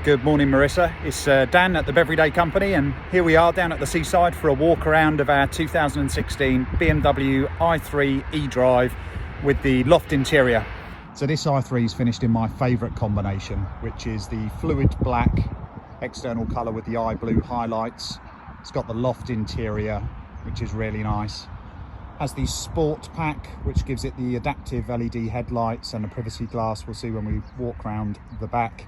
Good morning, Marissa. It's Dan at the Everyday Company, and here we are down at the seaside for a walk around of our 2016 BMW i3 eDrive with the loft interior. So this i3 is finished in my favourite combination, which is the fluid black external colour with the eye blue highlights. It's got the loft interior, which is really nice. Has the sport pack, which gives it the adaptive LED headlights and a privacy glass we'll see when we walk around the back.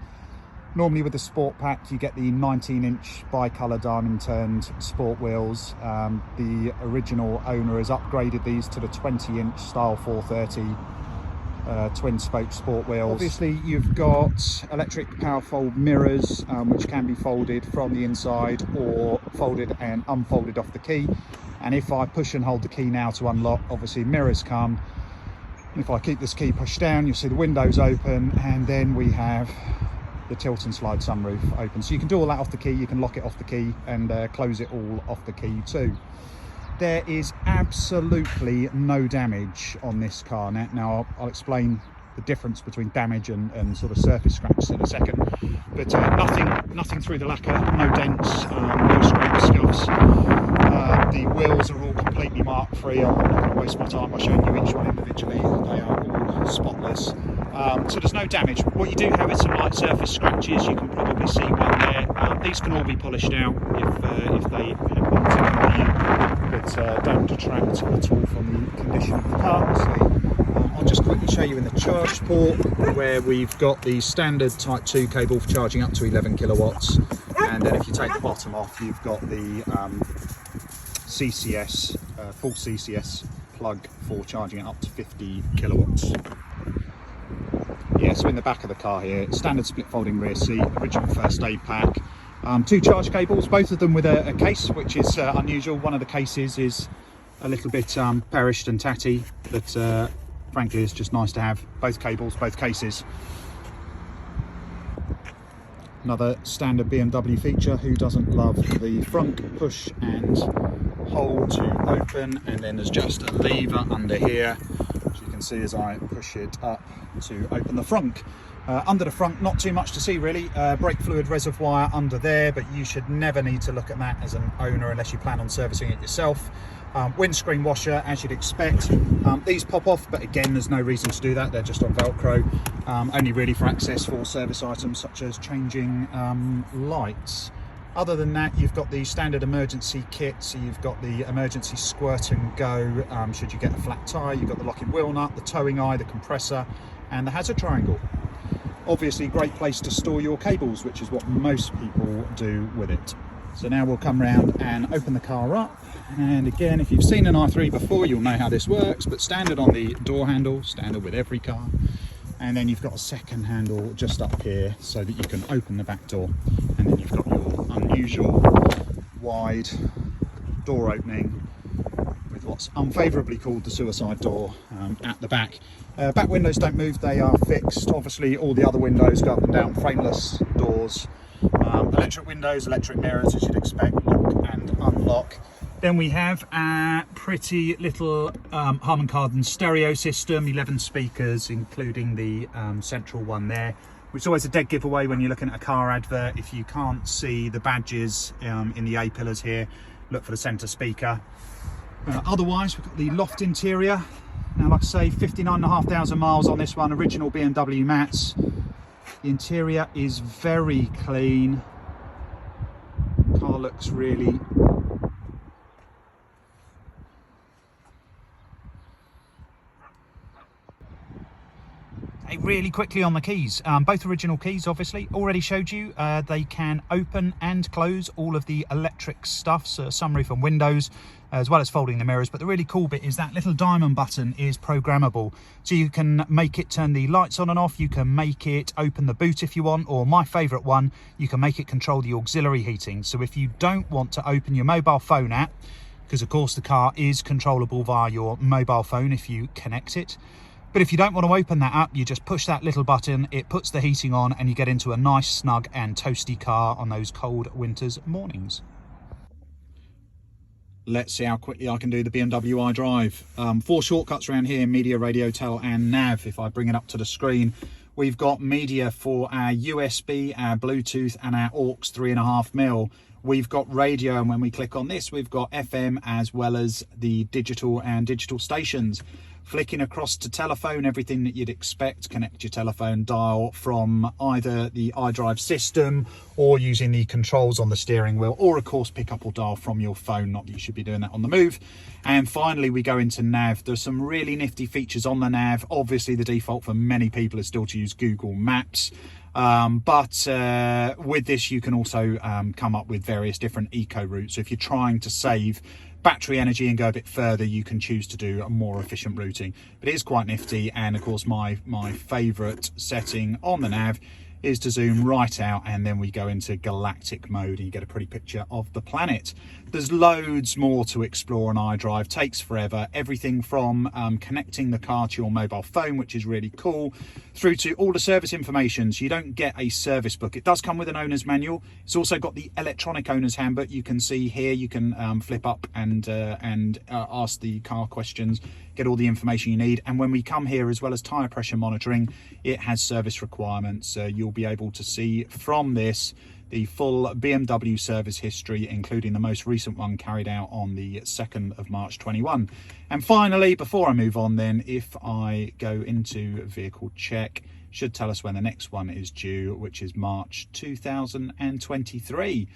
Normally with the sport pack you get the 19-inch bi-colour diamond turned sport wheels. The original owner has upgraded these to the 20-inch style 430 twin spoke sport wheels. Obviously you've got electric power fold mirrors, which can be folded from the inside or folded and unfolded off the key. And if I push and hold the key now to unlock, obviously mirrors come. If I keep this key pushed down, you'll see the windows open, and then we have the tilt and slide sunroof open. So you can do all that off the key, you can lock it off the key and close it all off the key too. There is absolutely no damage on this car. Now I'll explain the difference between damage and sort of surface scratches in a second, but nothing through the lacquer, no dents, no scrapes, scuffs. The wheels are all completely mark free. I'm not going to waste my time by showing you each one individually. They are all spotless. So there's no damage. What you do have is some light surface scratches. You can probably see one there. These can all be polished out if they have one to you, but don't detract at all from the condition of the car. I'll just quickly show you in the charge port, where we've got the standard Type 2 cable for charging up to 11 kilowatts, and then if you take the bottom off, you've got the CCS, full CCS plug for charging it up to 50 kilowatts. Yeah, so in the back of the car here, standard split folding rear seat, original first aid pack, 2 charge cables, both of them with a case, which is unusual. One of the cases is a little bit perished and tatty, but frankly it's just nice to have both cables, both cases. Another standard BMW feature, who doesn't love the front push and hold to open, and then there's just a lever under here, which you can see as I push it up to open the frunk. Under the front, not too much to see really. Brake fluid reservoir under there, but you should never need to look at that as an owner unless you plan on servicing it yourself. Windscreen washer, as you'd expect. These pop off, but again there's no reason to do that, they're just on Velcro. Only really for access for service items such as changing lights. Other than that, you've got the standard emergency kit, so you've got the emergency squirt and go should you get a flat tyre. You've got the locking wheel nut, the towing eye, the compressor, and the hazard triangle. Obviously great place to store your cables, which is what most people do with it. So now we'll come round and open the car up, and again, if you've seen an i3 before, you'll know how this works, but standard on the door handle, standard with every car. And then you've got a second handle just up here so that you can open the back door, and then you've got your unusual wide door opening with what's unfavourably called the suicide door at the back. Back windows don't move, they are fixed. Obviously all the other windows go up and down, frameless doors. Electric windows, electric mirrors, as you'd expect, lock and unlock. Then we have a pretty little Harman Kardon stereo system, 11 speakers, including the central one there, which is always a dead giveaway when you're looking at a car advert. If you can't see the badges in the A-pillars here, look for the centre speaker. Otherwise, we've got the loft interior. Now, like I say, 59,500 miles on this one, original BMW mats. The interior is very clean. Car looks really really quickly on the keys, both original keys obviously. Already showed you they can open and close all of the electric stuff, so sunroof and windows, as well as folding the mirrors. But the really cool bit is that little diamond button is programmable, so you can make it turn the lights on and off, you can make it open the boot if you want, or my favorite one, you can make it control the auxiliary heating. So if you don't want to open your mobile phone app, because of course the car is controllable via your mobile phone if you connect it, but if you don't want to open that up, you just push that little button, it puts the heating on, and you get into a nice, snug and toasty car on those cold winter's mornings. Let's see how quickly I can do the BMW iDrive. 4 shortcuts around here: media, radio, tel and nav. If I bring it up to the screen, We've got media for our USB, our Bluetooth and our aux 3.5mm. We've got radio, and when we click on this, we've got FM as well as the digital and digital stations. Flicking across to telephone, everything that you'd expect. Connect your telephone dial from either the iDrive system or using the controls on the steering wheel, or of course pick up or dial from your phone, not that you should be doing that on the move. And finally we go into nav. There's some really nifty features on the nav. Obviously the default for many people is still to use Google Maps. But with this you can also come up with various different eco routes. So if you're trying to save battery energy and go a bit further, you can choose to do a more efficient routing. But it is quite nifty, and of course my favorite setting on the nav is to zoom right out, and then we go into galactic mode and you get a pretty picture of the planet. There's loads more to explore on iDrive, takes forever. Everything from connecting the car to your mobile phone, which is really cool, through to all the service information. So you don't get a service book. It does come with an owner's manual. It's also got the electronic owner's handbook. You can see here, you can flip up and ask the car questions, get all the information you need. And when we come here, as well as tyre pressure monitoring, it has service requirements. You'll be able to see from this the full BMW service history, including the most recent one carried out on the 2nd of March 21. And finally, before I move on then, if I go into vehicle check, should tell us when the next one is due, which is March 2023.